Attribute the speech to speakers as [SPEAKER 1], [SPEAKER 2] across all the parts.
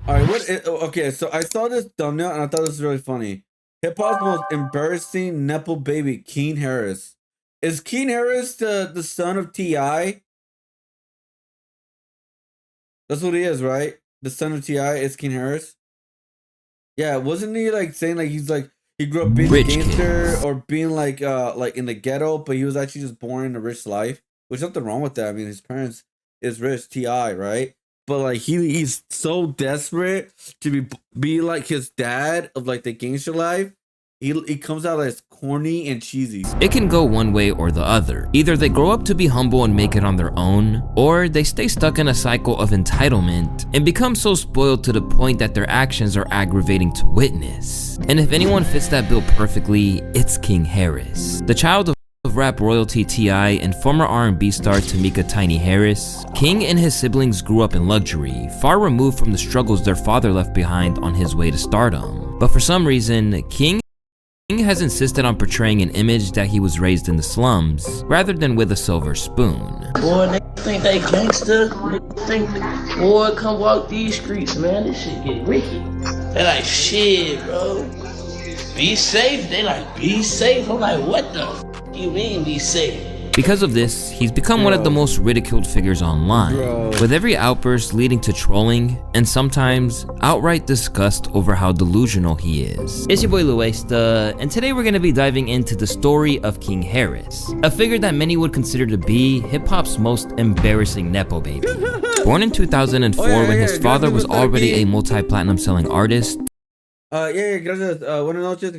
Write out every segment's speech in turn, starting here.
[SPEAKER 1] All right, okay, so I saw this thumbnail and I thought this was really funny. Hip hop's most embarrassing Nepo baby, King Harris. Is King Harris the son of T.I.? That's what he is, right? The son of T.I. is King Harris. Yeah, wasn't he like saying like he's like he grew up being a gangster or being like in the ghetto, but he was actually just born in a rich life. There's nothing wrong with that. I mean, his parents is rich, T.I., right? But like he's so desperate to be like his dad of like the gangster life. He comes out as corny and cheesy.
[SPEAKER 2] It can go one way or the other. Either they grow up to be humble and make it on their own, or they stay stuck in a cycle of entitlement and become so spoiled to the point that their actions are aggravating to witness. And if anyone fits that bill perfectly, it's King Harris. The child of rap royalty T.I. and former R&B star Tamika Tiny Harris, King and his siblings grew up in luxury, far removed from the struggles their father left behind on his way to stardom. But for some reason, King has insisted on portraying an image that he was raised in the slums, rather than with a silver spoon.
[SPEAKER 3] Boy, they think they gangster. They think, boy, come walk these streets, man. This shit get ricky. They like, shit, bro. Be safe. They like, be safe. I'm like, what the f you mean be safe?
[SPEAKER 2] Because of this, he's become one of the most ridiculed figures online, with every outburst leading to trolling and sometimes outright disgust over how delusional he is. It's your boy Luesta, and today we're going to be diving into the story of King Harris, a figure that many would consider to be hip-hop's most embarrassing Nepo baby. Born in 2004 when his father was already a multi-platinum selling artist.
[SPEAKER 1] Gracias. Buenas noches.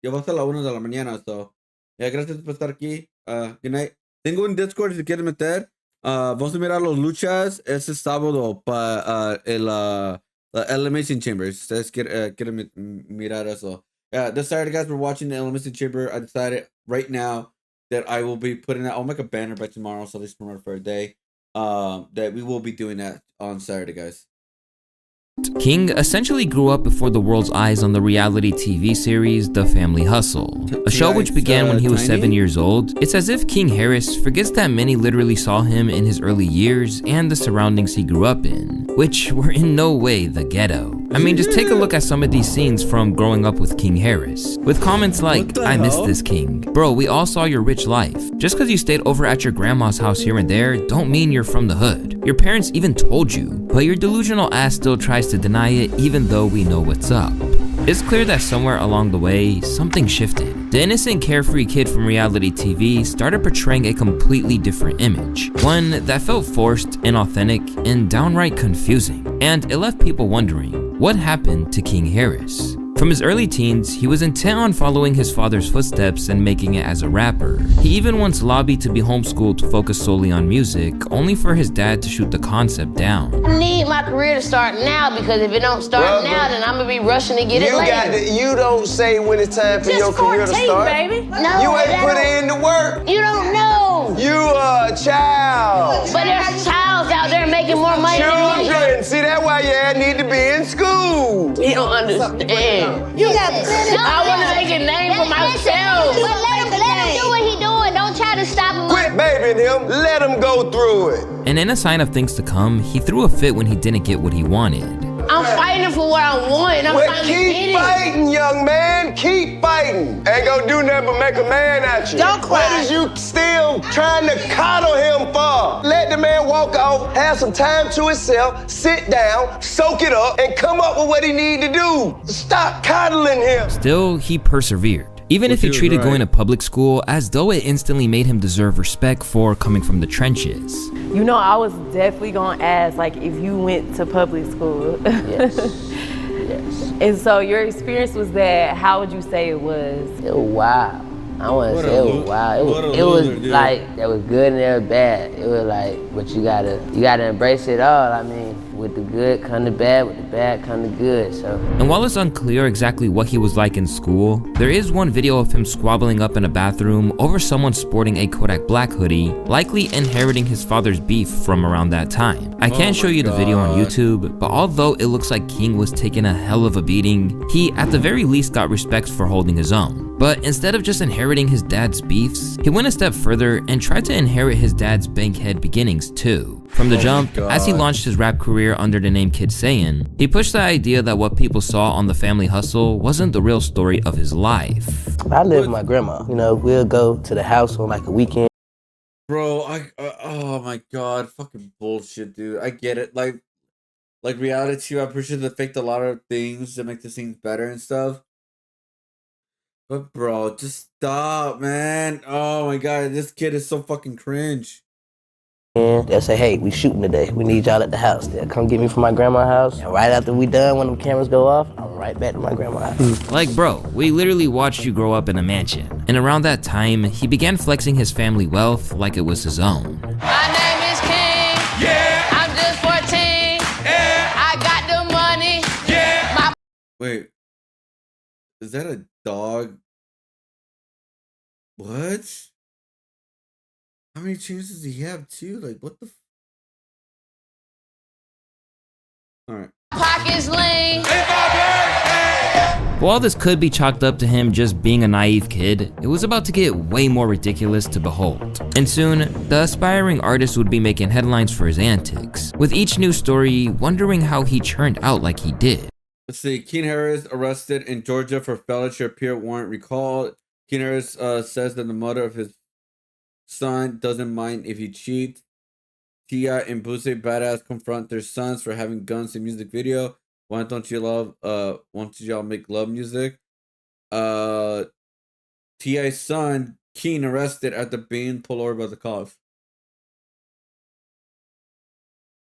[SPEAKER 1] Ya va a ser la 1 de la mañana, so. Gracias por estar aquí. Good night. Tengo un Discord si quieres meter. Vamos a mirar los luchas este sábado para el Elimination Chamber. Si ustedes quieren mirar eso. This Saturday, guys, we're watching the Elimination Chamber. I decided right now that I will be putting out. I'll make a banner by tomorrow, so let's promote it for a day. That we will be doing that on Saturday, guys.
[SPEAKER 2] King essentially grew up before the world's eyes on the reality TV series The Family Hustle, a show which began when he was 7 years old. It's as if King Harris forgets that many literally saw him in his early years and the surroundings he grew up in, which were in no way the ghetto. I mean, just take a look at some of these scenes from growing up with King Harris, with comments like, "I miss this king. Bro, we all saw your rich life. Just cause you stayed over at your grandma's house here and there, don't mean you're from the hood. Your parents even told you, but your delusional ass still tries to deny it even though we know what's up." It's clear that somewhere along the way, something shifted. The innocent, carefree kid from reality TV started portraying a completely different image, one that felt forced, inauthentic, and downright confusing. And it left people wondering, what happened to King Harris? From his early teens, he was intent on following his father's footsteps and making it as a rapper. He even once lobbied to be homeschooled to focus solely on music, only for his dad to shoot the concept down.
[SPEAKER 4] I need my career to start now, because if it don't start now, then I'm gonna be rushing to get it later.
[SPEAKER 5] You don't say when it's time for your career to start.
[SPEAKER 4] Baby. No,
[SPEAKER 5] you ain't put in the work.
[SPEAKER 4] You don't know.
[SPEAKER 5] You a child.
[SPEAKER 4] But there's childs out there making more money than me.
[SPEAKER 5] Children, see that's why you need to be in school.
[SPEAKER 4] You don't understand. You got I want to make a name for myself. But let him do what he doing. Don't try to stop him.
[SPEAKER 5] Quit babying him. Let him go through it.
[SPEAKER 2] And in a sign of things to come, he threw a fit when he didn't get what he wanted.
[SPEAKER 4] I'm fighting for what I want. I'm trying to get it.
[SPEAKER 5] Keep fighting, young man. Keep fighting. Ain't gonna do nothing but make a man out you.
[SPEAKER 4] Don't cry.
[SPEAKER 5] What is you still trying to coddle him for? Let the man walk off, have some time to himself, sit down, soak it up, and come up with what he need to do. Stop coddling him.
[SPEAKER 2] Still, he persevered. Even if he treated going to public school as though it instantly made him deserve respect for coming from the trenches.
[SPEAKER 6] You know, I was definitely gonna ask, like, if you went to public school.
[SPEAKER 3] Yes. Yes.
[SPEAKER 6] And so your experience was that, how would you say it was?
[SPEAKER 3] It was wild. I want to say it was wild. It was like, it was good and it was bad. It was like, but you gotta embrace it all. I mean, with the good come the bad, with the bad come the good, so.
[SPEAKER 2] And while it's unclear exactly what he was like in school, there is one video of him squabbling up in a bathroom over someone sporting a Kodak Black hoodie, likely inheriting his father's beef from around that time. I can't show you the video on YouTube, but although it looks like King was taking a hell of a beating, he at the very least got respect for holding his own. But instead of just inheriting his dad's beefs, he went a step further and tried to inherit his dad's bankhead beginnings too. From the jump, as he launched his rap career under the name Kid Sayin, he pushed the idea that what people saw on The Family Hustle wasn't the real story of his life.
[SPEAKER 3] I live with my grandma. You know, we'll go to the house on like a weekend.
[SPEAKER 1] Bro, oh my god, fucking bullshit, dude. I get it. Like reality, I'm pretty sure they faked a lot of things to make the scenes better and stuff. But bro, just stop, man. Oh my god, this kid is so fucking cringe.
[SPEAKER 3] And they'll say, hey, we shooting today. We need y'all at the house. They'll come get me from my grandma's house. And right after we done, when the cameras go off, I'm right back to my grandma's house.
[SPEAKER 2] Like, bro, we literally watched you grow up in a mansion. And around that time, he began flexing his family wealth like it was his own.
[SPEAKER 7] My name is King. Yeah. I'm just 14. Yeah. I got the money. Yeah.
[SPEAKER 1] Wait. Is that a dog? What? How many chains does he have too? Like, what the Alright.
[SPEAKER 7] Pockets lean.
[SPEAKER 2] While this could be chalked up to him just being a naive kid, it was about to get way more ridiculous to behold. And soon, the aspiring artist would be making headlines for his antics, with each new story wondering how he turned out like he did.
[SPEAKER 1] Let's see. Keen Harris arrested in Georgia for failure to appear warrant recalled. Keen Harris says that the mother of his son doesn't mind if he cheats. T.I. and Boosie Badass confront their sons for having guns in music video. Why don't y'all make love music? T.I.'s son, Keen, arrested after being pulled over by the cops.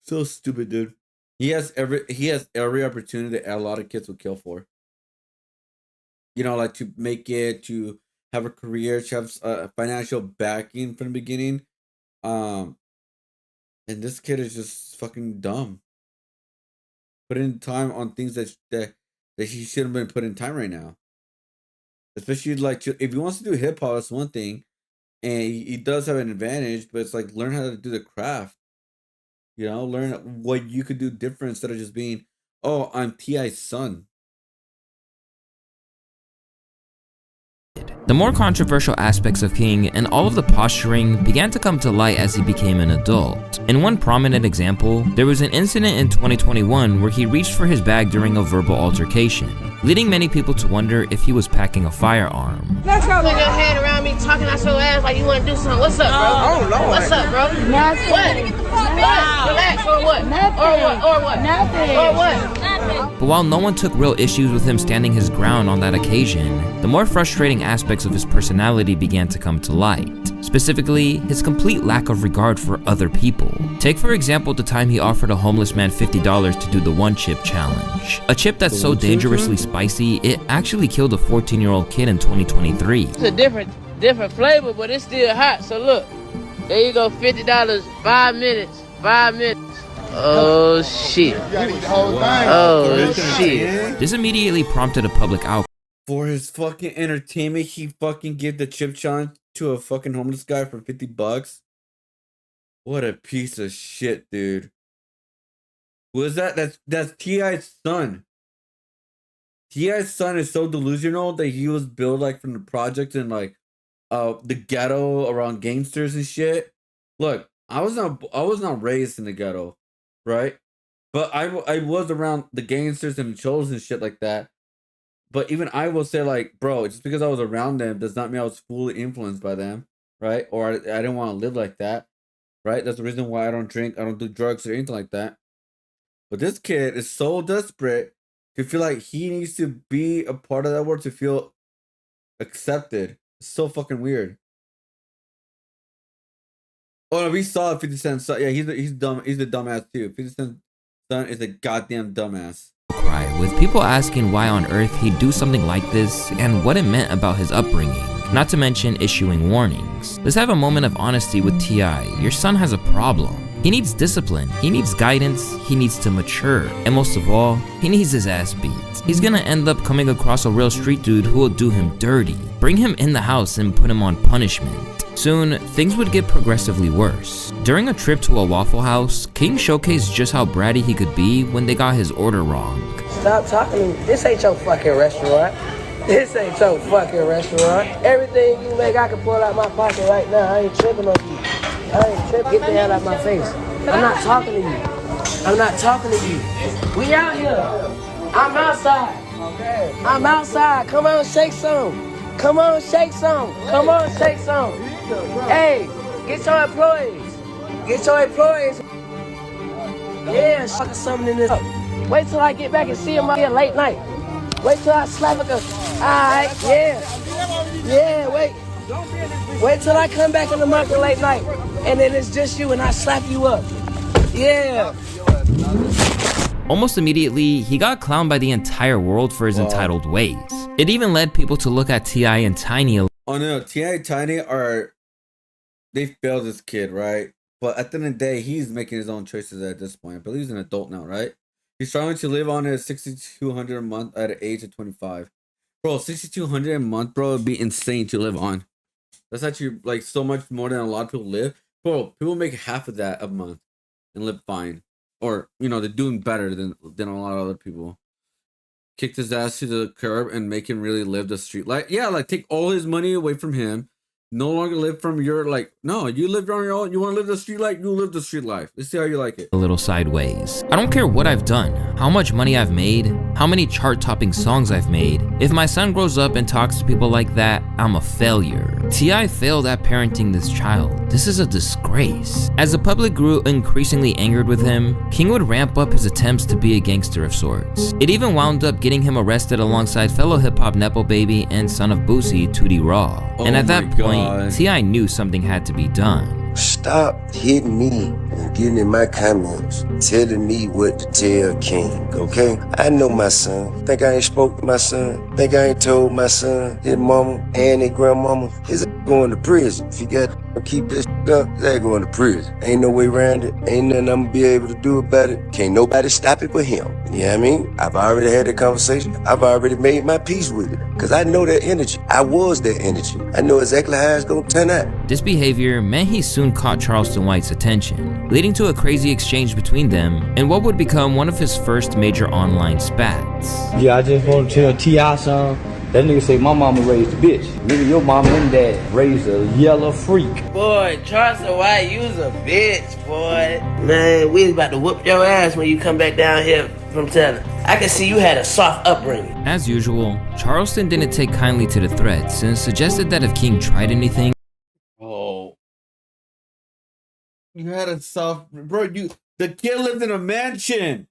[SPEAKER 1] So stupid, dude. He has every opportunity that a lot of kids would kill for. You know, like to make it, to have a career, to have financial backing from the beginning. And this kid is just fucking dumb. Putting time on things that he shouldn't have been putting time right now. Especially like if he wants to do hip hop, that's one thing, and he does have an advantage. But it's like learn how to do the craft. You know, learn what you could do different instead of just being, oh, I'm T.I.'s son.
[SPEAKER 2] The more controversial aspects of King and all of the posturing began to come to light as he became an adult. In one prominent example, there was an incident in 2021 where he reached for his bag during a verbal altercation, leading many people to wonder if he was packing a firearm.
[SPEAKER 7] Let's go. Put your head around me, talking out your ass like you want to do something. What's up, bro? Oh, Lord. What's up, bro?
[SPEAKER 4] Nothing.
[SPEAKER 7] What? What? Relax or what?
[SPEAKER 4] Nothing.
[SPEAKER 7] Or what? Or what?
[SPEAKER 4] Nothing.
[SPEAKER 7] Or what? Nothing.
[SPEAKER 2] But while no one took real issues with him standing his ground on that occasion, the more frustrating aspects of his personality began to come to light. Specifically, his complete lack of regard for other people. Take for example the time he offered a homeless man $50 to do the one chip challenge. A chip that's so dangerously spicy, it actually killed a 14-year-old kid in 2023.
[SPEAKER 7] It's a different flavor, but it's still hot. So look, there you go, $50, 5 minutes, 5 minutes. Oh shit. Oh shit.
[SPEAKER 2] This immediately prompted a public outcry.
[SPEAKER 1] For his fucking entertainment, he fucking gave the chip challenge to a fucking homeless guy for $50. What a piece of shit, dude. Was that's T.I.'s son. T.I.'s son is so delusional that he was built like from the projects and like the ghetto around gangsters and shit. Look, I was not raised in the ghetto, right? But I was around the gangsters and the cholos and shit like that. But even I will say, like, bro, just because I was around them does not mean I was fully influenced by them, right? Or I didn't want to live like that, right? That's the reason why I don't drink, I don't do drugs or anything like that. But this kid is so desperate to feel like he needs to be a part of that world to feel accepted. It's so fucking weird. Oh, no, we saw 50 Cent's son. Yeah, he's dumb. He's the dumbass too. 50 Cent's son is a goddamn dumbass.
[SPEAKER 2] Cry, with people asking why on earth he'd do something like this and what it meant about his upbringing, not to mention issuing warnings. Let's have a moment of honesty with T.I. Your son has a problem. He needs discipline, he needs guidance, he needs to mature, and most of all, he needs his ass beat. He's gonna end up coming across a real street dude who will do him dirty, bring him in the house and put him on punishment. Soon, things would get progressively worse. During a trip to a Waffle House, King showcased just how bratty he could be when they got his order wrong.
[SPEAKER 3] Stop talking to me. This ain't your fucking restaurant. This ain't your fucking restaurant. Everything you make, I can pull out my pocket right now. I ain't tripping on you. I ain't tripping. Get the hell out of my face. I'm not talking to you. I'm not talking to you. We out here. I'm outside. I'm outside. Come on, shake some. Come on, shake some. Come on, shake some. Hey, get your employees. Get your employees. Yeah, suck something in this. Wait till I get back and see him out here late night. Wait till I slap a. Alright, yeah. Yeah, wait. Wait till I come back in the market late night. And then it's just you and I slap you up. Yeah.
[SPEAKER 2] Almost immediately, he got clowned by the entire world for his entitled ways. It even led people to look at T.I. and Tiny.
[SPEAKER 1] Oh no, T.I. and Tiny they failed this kid, right? But at the end of the day, he's making his own choices at this point. I believe he's an adult now, right? He's trying to live on his $6,200 a month at the age of 25. Bro, $6,200 a month, bro, would be insane to live on. That's actually like so much more than a lot of people live. Bro, people make half of that a month and live fine. Or, you know, they're doing better than a lot of other people. Kicked his ass to the curb and make him really live the street life. Yeah, like take all his money away from him. No longer live from your, like, no, you live on your own. You want to live the street life? You live the street life. Let's see how you like it.
[SPEAKER 2] A little sideways. I don't care what I've done, how much money I've made, how many chart-topping songs I've made. If my son grows up and talks to people like that, I'm a failure. T.I. failed at parenting this child. This is a disgrace. As the public grew increasingly angered with him, King would ramp up his attempts to be a gangster of sorts. It even wound up getting him arrested alongside fellow hip-hop NepoBaby and son of Boosie, Tootie Raw. And at that point, T.I. knew something had to be done.
[SPEAKER 5] Stop hitting me and getting in my comments, telling me what to tell King, okay? I know my son. Think I ain't spoke to my son? Think I ain't told my son, his mama and his grandmama, his going to prison. If you got to keep this up, they going to prison. Ain't no way around it. Ain't nothing I'm gonna be able to do about it. Can't nobody stop it but him. You know what I mean? I've already had that conversation. I've already made my peace with it. Cause I know that energy. I was that energy. I know exactly how it's gonna turn out.
[SPEAKER 2] This behavior meant he soon caught Charleston White's attention, leading to a crazy exchange between them and what would become one of his first major online spats.
[SPEAKER 8] Yeah, I just want to tell T.I. son, that nigga say my mama raised a bitch. Nigga, your mama and dad raised a yellow freak.
[SPEAKER 3] Boy, Charleston White, you was a bitch, boy. Man, we was about to whoop your ass when you come back down here from telling. I can see you had a soft upbringing.
[SPEAKER 2] As usual, Charleston didn't take kindly to the threats and suggested that if King tried anything,
[SPEAKER 1] you had a soft, bro. The kid lived in a mansion.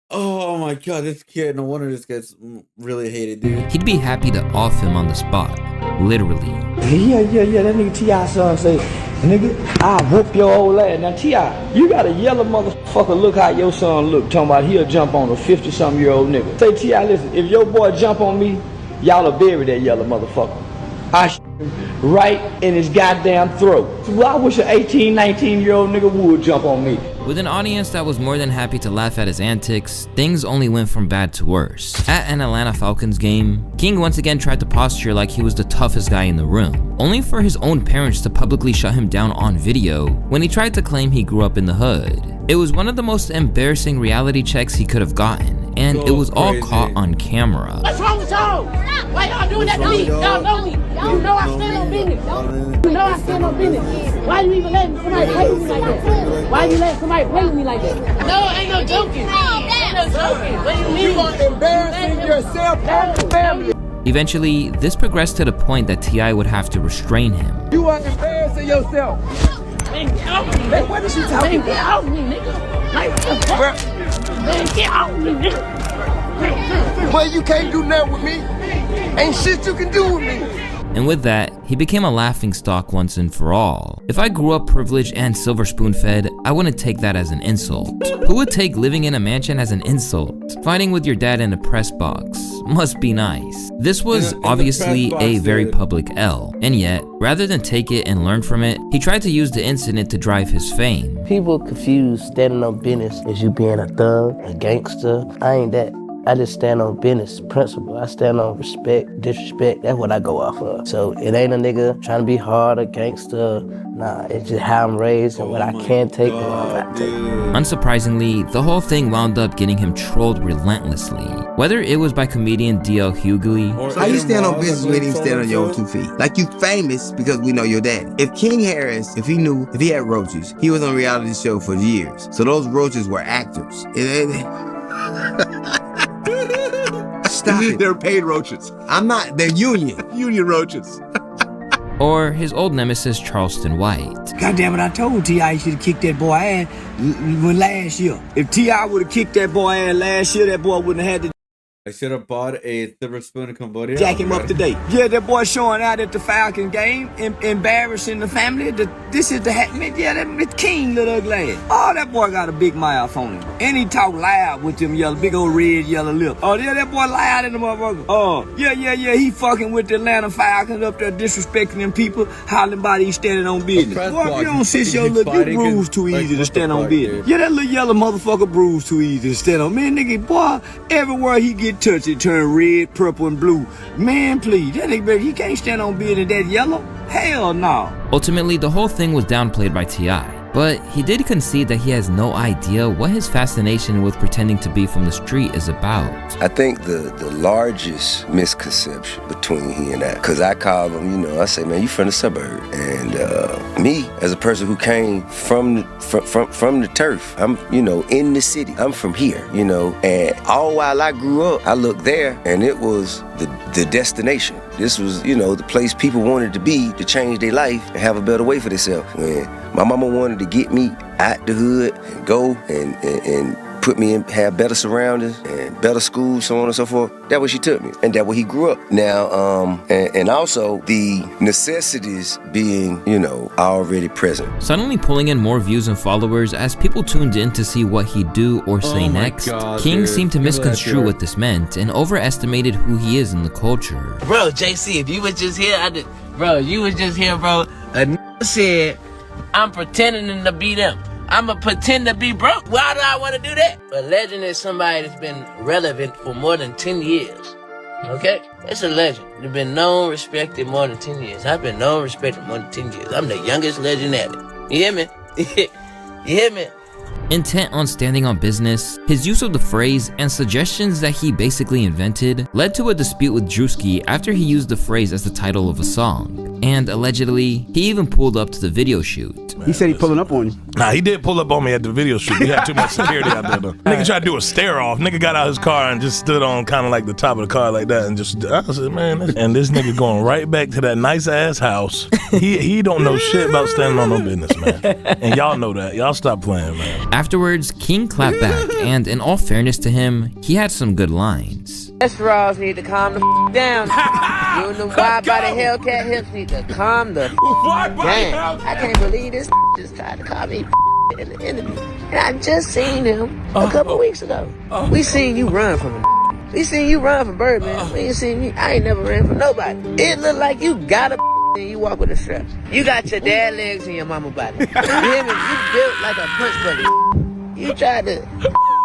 [SPEAKER 1] Oh my god, this kid. No wonder this gets really hated, dude.
[SPEAKER 2] he'd be happy to off him on the spot, literally.
[SPEAKER 8] Yeah, that nigga T.I. son say, nigga, I'll whoop your old ass. Now T.I., you got a yellow motherfucker, look how your son look, talking about he'll jump on a 50-something-year-old nigga. Say T.I., listen, if your boy jump on me, y'all will bury that yellow motherfucker. I right in his goddamn throat. Well, I wish an 18, 19-year-old nigga would jump on me.
[SPEAKER 2] With an audience that was more than happy to laugh at his antics, things only went from bad to worse. At an Atlanta Falcons game, King once again tried to posture like he was the toughest guy in the room, only for his own parents to publicly shut him down on video when he tried to claim he grew up in the hood. It was one of the most embarrassing reality checks he could have gotten, and it was all caught on camera.
[SPEAKER 7] What's wrong with y'all? Why y'all doing that to me? Y'all know me. You know I stand on business. You know I stand on business. Why you even letting somebody play with me like that? Why you letting somebody play with me like that? No, ain't no joking. Ain't no joking. What do you mean? You are embarrassing yourself and your family.
[SPEAKER 2] Eventually, this progressed to the point that T.I. would have to restrain him.
[SPEAKER 8] You are embarrassing yourself.
[SPEAKER 7] Man, get off me. Man, what is she talking about? Get off me, nigga. Like, what the fuck? Man, get off me, nigga.
[SPEAKER 5] Well, you can't do nothing with me. Ain't shit you can do with me.
[SPEAKER 2] And with that, he became a laughingstock once and for all. If I grew up privileged and silver spoon-fed, I wouldn't take that as an insult. Who would take living in a mansion as an insult? Fighting with your dad in a press box must be nice. This was obviously a very public L, and yet, rather than take it and learn from it, he tried to use the incident to drive his fame.
[SPEAKER 3] People confuse standing on business as you being a thug, a gangster. I ain't that. I just stand on business, principle. I stand on respect, disrespect. That's what I go off of. So it ain't a nigga trying to be hard or gangster. Nah, it's just how I'm raised and what I can take and what I'm not taking.
[SPEAKER 2] Unsurprisingly, the whole thing wound up getting him trolled relentlessly. Whether it was by comedian D.L. Hughley,
[SPEAKER 9] how you stand on business when you stand on your own 2 feet? Like, you famous because we know your daddy. If King Harris, if he had roaches, he was on a reality show for years. So those roaches were actors. Stop it.
[SPEAKER 10] They're paid roaches.
[SPEAKER 9] I'm not, they're union.
[SPEAKER 10] Union roaches.
[SPEAKER 2] or his old nemesis Charleston White.
[SPEAKER 8] God damn it, I told T.I. he should have kicked that boy ass last year. If T.I. would have kicked that boy ass last year, that boy wouldn't have had to.
[SPEAKER 1] I should have bought a silver spoon in Cambodia.
[SPEAKER 8] Jack him up today. Yeah, that boy showing out at the Falcon game, embarrassing the family. This is the the king, little ugly ass. Oh, that boy got a big mouth on him. And he talk loud with them big old red, yellow lips. Oh, yeah, that boy loud in the motherfucker. Oh, yeah, he fucking with the Atlanta Falcons up there disrespecting them people, hollering about he standing on business. Boy, if you don't sit your little, you bruise too easy to stand on business. Yeah, that little yellow motherfucker bruise too easy to stand on. Man, nigga, boy, everywhere he get touch it turn red, purple, and blue. Man, please, that nigga, he can't stand on business that yellow. Hell no.
[SPEAKER 2] Ultimately, the whole thing was downplayed by T.I., but he did concede that he has no idea what his fascination with pretending to be from the street is about.
[SPEAKER 5] I think the largest misconception between he and I, because I call him, I say, man, you from the suburb. And me, as a person who came from the turf, I'm, in the city. I'm from here, and all while I grew up, I looked there and it was the destination. This was, the place people wanted to be to change their life and have a better way for themselves. When my mama wanted to get me out the hood and go and put me in, have better surroundings and better schools, so on and so forth. That's where she took me, and that's where he grew up. Now, and also the necessities being, already present.
[SPEAKER 2] Suddenly pulling in more views and followers as people tuned in to see what he'd do or say next, King seemed to misconstrue what this meant and overestimated who he is in the culture.
[SPEAKER 3] Bro, JC, if you was just here, bro. A n***a said, I'm pretending to be them. I'ma pretend to be broke. Why do I want to do that? A legend is somebody that's been relevant for more than 10 years. Okay? It's a legend. They've been known, respected more than 10 years. I've been known, respected more than 10 years. I'm the youngest legend at it. You hear me? You hear me?
[SPEAKER 2] Intent on standing on business, his use of the phrase and suggestions that he basically invented led to a dispute with Drewski after he used the phrase as the title of a song. And allegedly, he even pulled up to the video shoot.
[SPEAKER 11] He said he pulling up on you.
[SPEAKER 10] Nah, he did pull up on me at the video shoot. We had too much security out there though. Nigga tried to do a stare off. Nigga got out his car and just stood on kind of like the top of the car like that and just, I said, man, and this nigga going right back to that nice ass house. He don't know shit about standing on no business, man. And y'all know that. Y'all stop playing, man.
[SPEAKER 2] Afterwards, King clapped back, and in all fairness to him, he had some good lines.
[SPEAKER 7] Restaurants need to calm the down. You and the wide body Hellcat hips need to calm the down. I can't believe this just tried to call me in the interview. And I just seen him a couple weeks ago. We seen you run from him. We seen you run from Birdman. We ain't seen me. I ain't never ran from nobody. It look like you got a and you walk with a strap. You got your dad legs and your mama body. You hear me? You built like a punch buggy. You tried to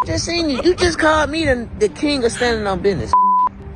[SPEAKER 7] just seen you. You just called me the king of standing on business.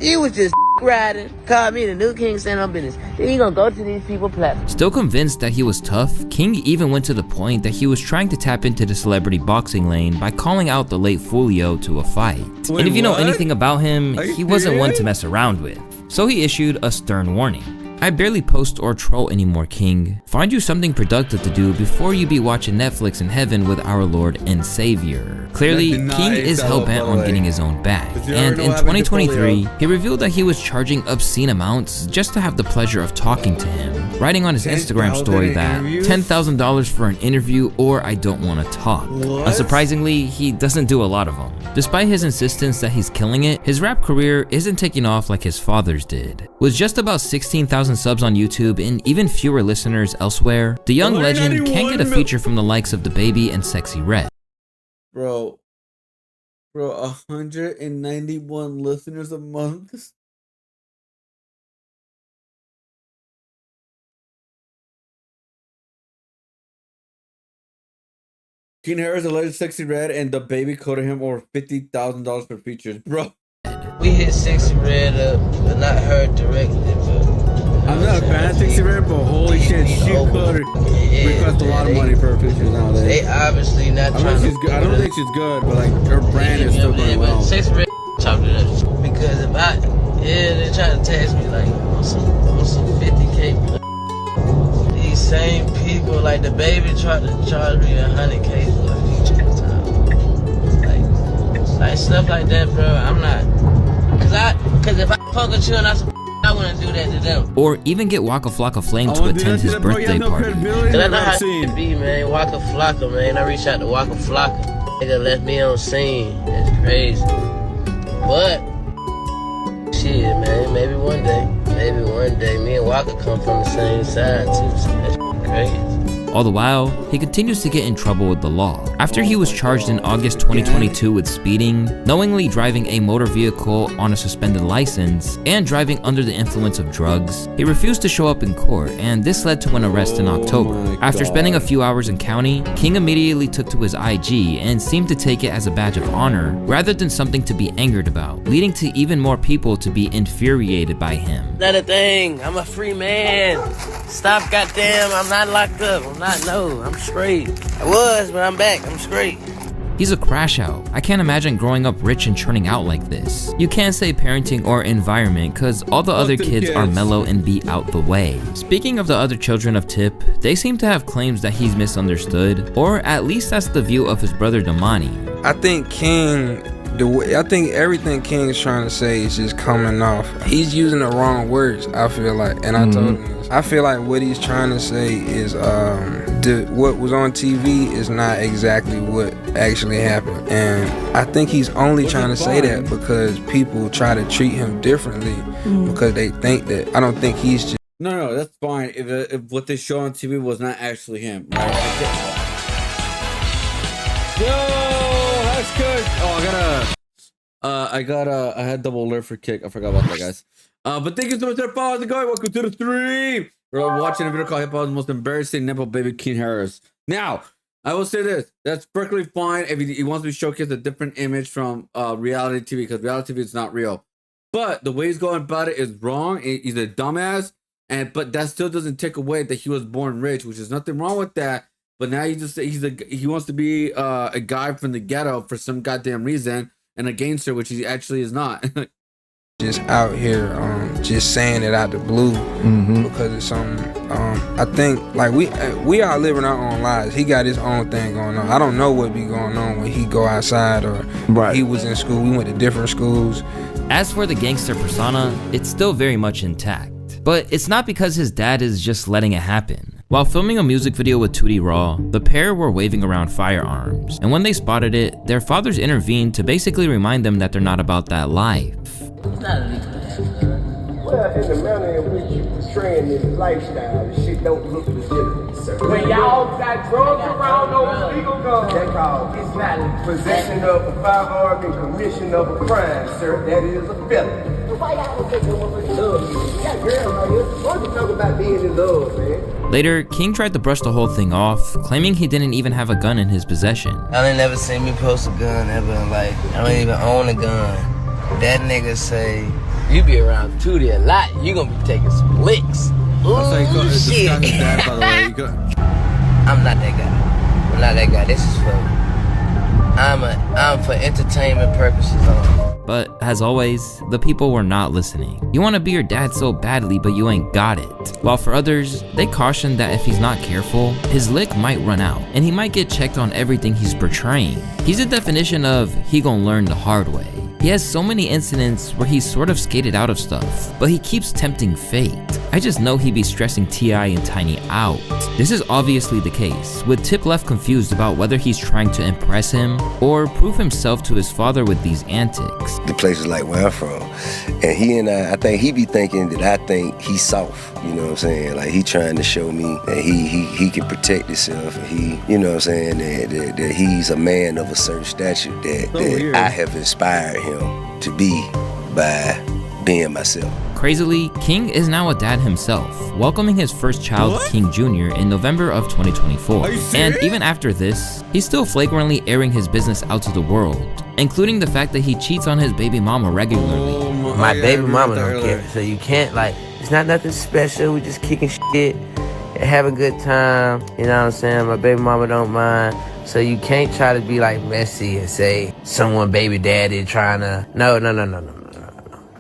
[SPEAKER 7] You was just riding, called me the new king standing on business. Then you gonna go to these people platforms.
[SPEAKER 2] Still convinced that he was tough, King even went to the point that he was trying to tap into the celebrity boxing lane by calling out the late Fulio to a fight.
[SPEAKER 1] Wait,
[SPEAKER 2] and if you know
[SPEAKER 1] what?
[SPEAKER 2] anything about him, he wasn't one to mess around with. So he issued a stern warning. I barely post or troll anymore, King. Find you something productive to do before you be watching Netflix in heaven with our Lord and Savior. Clearly, King is hell-bent on getting his own back. And in 2023, he revealed that he was charging obscene amounts just to have the pleasure of talking to him, writing on his Instagram story that $10,000 for an interview or I don't want to talk. Unsurprisingly, he doesn't do a lot of them. Despite his insistence that he's killing it, his rap career isn't taking off like his father's did. With just about 16,000 subs on YouTube and even fewer listeners elsewhere, the young legend can't get a feature from the likes of NepoBaby and Sexy Red.
[SPEAKER 1] Bro, 191 listeners a month? King Harris alleged Sexy Red and NepoBaby quoted him over $50,000 for features. Bro.
[SPEAKER 3] We hit 60 Red up, but not her directly. But
[SPEAKER 1] I'm not a fan of 60 Red, but holy shit, she could request a lot of money for her pictures nowadays.
[SPEAKER 3] They obviously not trying to.
[SPEAKER 1] I don't think she's good, but like her brand is still going well.
[SPEAKER 3] 60 Red talk to that because if they try to tax me like on some 50K. These same people, like the baby tried to charge me 100K for a feature time. Like stuff like that, bro. I'm not, cause if I fuck with you and I wouldn't do that to them.
[SPEAKER 2] Or even get Waka Flocka Flame to attend his birthday party.
[SPEAKER 3] Cause I know how it be, man. Waka Flocka, man. I reached out to Waka Flocka. Nigga left me on scene. That's crazy. But shit, man. Maybe one day, me and Waka come from the same side too. So that's crazy.
[SPEAKER 2] All the while, he continues to get in trouble with the law. After he was charged in August 2022 with speeding, knowingly driving a motor vehicle on a suspended license, and driving under the influence of drugs, he refused to show up in court, and this led to an arrest in October. After spending a few hours in county, King immediately took to his IG and seemed to take it as a badge of honor, rather than something to be angered about, leading to even more people to be infuriated by him.
[SPEAKER 3] Another thing, I'm a free man. Stop, goddamn, I'm not locked up. I'm straight. I was, but I'm back. I'm straight.
[SPEAKER 2] He's a crash out. I can't imagine growing up rich and turning out like this. You can't say parenting or environment cause all the other kids are mellow and be out the way. Speaking of the other children of Tip, they seem to have claims that he's misunderstood, or at least that's the view of his brother Damani.
[SPEAKER 11] I think everything King's trying to say is just coming off. He's using the wrong words, I feel like, and I told him this. I feel like what he's trying to say is what was on TV is not exactly what actually happened. And I think he's only trying to say that because people try to treat him differently because they think that. I don't think he's just...
[SPEAKER 1] No, that's fine. If what they show on TV was not actually him, right? Yo, that's good. Oh, I had double alert for kick. I forgot about that, guys. But thank you so much for following the guy. Welcome to the stream. We're watching a video called Hip Hop's Most Embarrassing NepoBaby King Harris. Now, I will say this. That's perfectly fine if he wants to showcase a different image from reality TV, because reality TV is not real. But the way he's going about it is wrong. He's a dumbass. But that still doesn't take away that he was born rich, which is nothing wrong with that. But now he wants to be a guy from the ghetto for some goddamn reason, and a gangster, which he actually is not.
[SPEAKER 11] Just out here just saying it out the blue because it's something. I think like we are living our own lives. He got his own thing going on. I don't know what be going on when he go outside or he was in school. We went to different schools.
[SPEAKER 2] As for the gangster persona, it's still very much intact. But it's not because his dad is just letting it happen. While filming a music video with Tootie Raw, the pair were waving around firearms, and when they spotted it, their fathers intervened to basically remind them that they're not about that life.
[SPEAKER 5] Well, in the manner in which you portraying this lifestyle, this shit don't look legitimate, sir. When y'all got drugs around those legal guns, that's called it's not possession of a firearm and commission of a crime, sir. That is a felony. Why y'all don't take no one in love? You got girls right here. Why don't you talk about being in love, man?
[SPEAKER 2] Later, King tried to brush the whole thing off, claiming he didn't even have a gun in his possession.
[SPEAKER 3] Y'all ain't never seen me post a gun ever in life. I don't even own a gun. That nigga say, you be around Tootie a lot, you gonna be taking some licks. Ooh, shit.
[SPEAKER 1] Dad, by the way.
[SPEAKER 3] I'm not that guy. I'm not that guy. This is for... I'm for entertainment purposes only.
[SPEAKER 2] But as always, the people were not listening. You want to be your dad so badly, but you ain't got it. While for others, they cautioned that if he's not careful, his lick might run out, and he might get checked on everything he's portraying. He's the definition of he gonna learn the hard way. He has so many incidents where he's sort of skated out of stuff, but he keeps tempting fate. I just know he be stressing T.I. and Tiny out. This is obviously the case, with Tip left confused about whether he's trying to impress him or prove himself to his father with these antics.
[SPEAKER 5] The places like where I'm from, and I think he be thinking that I think he's soft. You know what I'm saying? Like he trying to show me that he can protect himself, and he, you know what I'm saying, that he's a man of a certain stature that I have inspired him to be by being myself.
[SPEAKER 2] Crazily, King is now a dad himself, welcoming his first child, King Jr., in November of 2024. And even after this, he's still flagrantly airing his business out to the world, including the fact that he cheats on his baby mama regularly.
[SPEAKER 3] My baby mama don't care, so you can't, like, it's not nothing special. We just kicking shit, have a good time, you know what I'm saying? My baby mama don't mind. So you can't try to be like messy and say someone baby daddy trying to, no.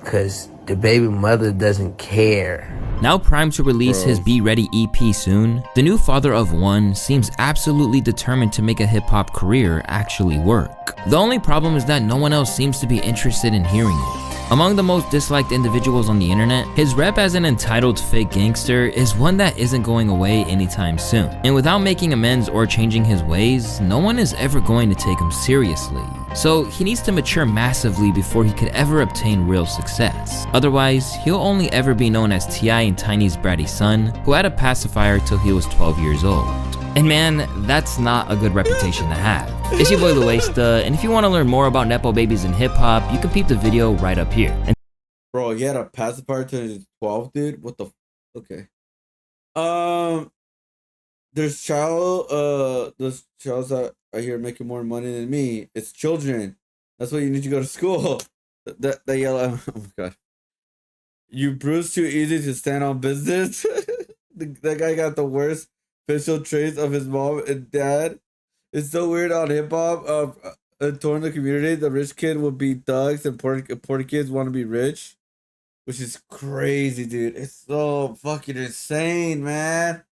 [SPEAKER 3] Cause the baby mother doesn't care.
[SPEAKER 2] Now primed to release his Be Ready EP soon, the new father of one seems absolutely determined to make a hip-hop career actually work. The only problem is that no one else seems to be interested in hearing it. Among the most disliked individuals on the internet, his rep as an entitled fake gangster is one that isn't going away anytime soon. And without making amends or changing his ways, no one is ever going to take him seriously. So he needs to mature massively before he could ever obtain real success. Otherwise, he'll only ever be known as T.I. and Tiny's bratty son, who had a pacifier till he was 12 years old. And man, that's not a good reputation to have. It's your boy Luesta, and if you want to learn more about Nepo babies in hip-hop, you can peep the video right up here.
[SPEAKER 1] Bro, he had a pacifier to his 12, dude? What the okay. There's childs that are here making more money than me. It's children. That's why you need to go to school. They yell at, oh my god. You bruise too easy to stand on business. That guy got the worst facial traits of his mom and dad. It's so weird on hip hop. Torn the community, the rich kid will be thugs and poor kids want to be rich, which is crazy, dude. It's so fucking insane, man.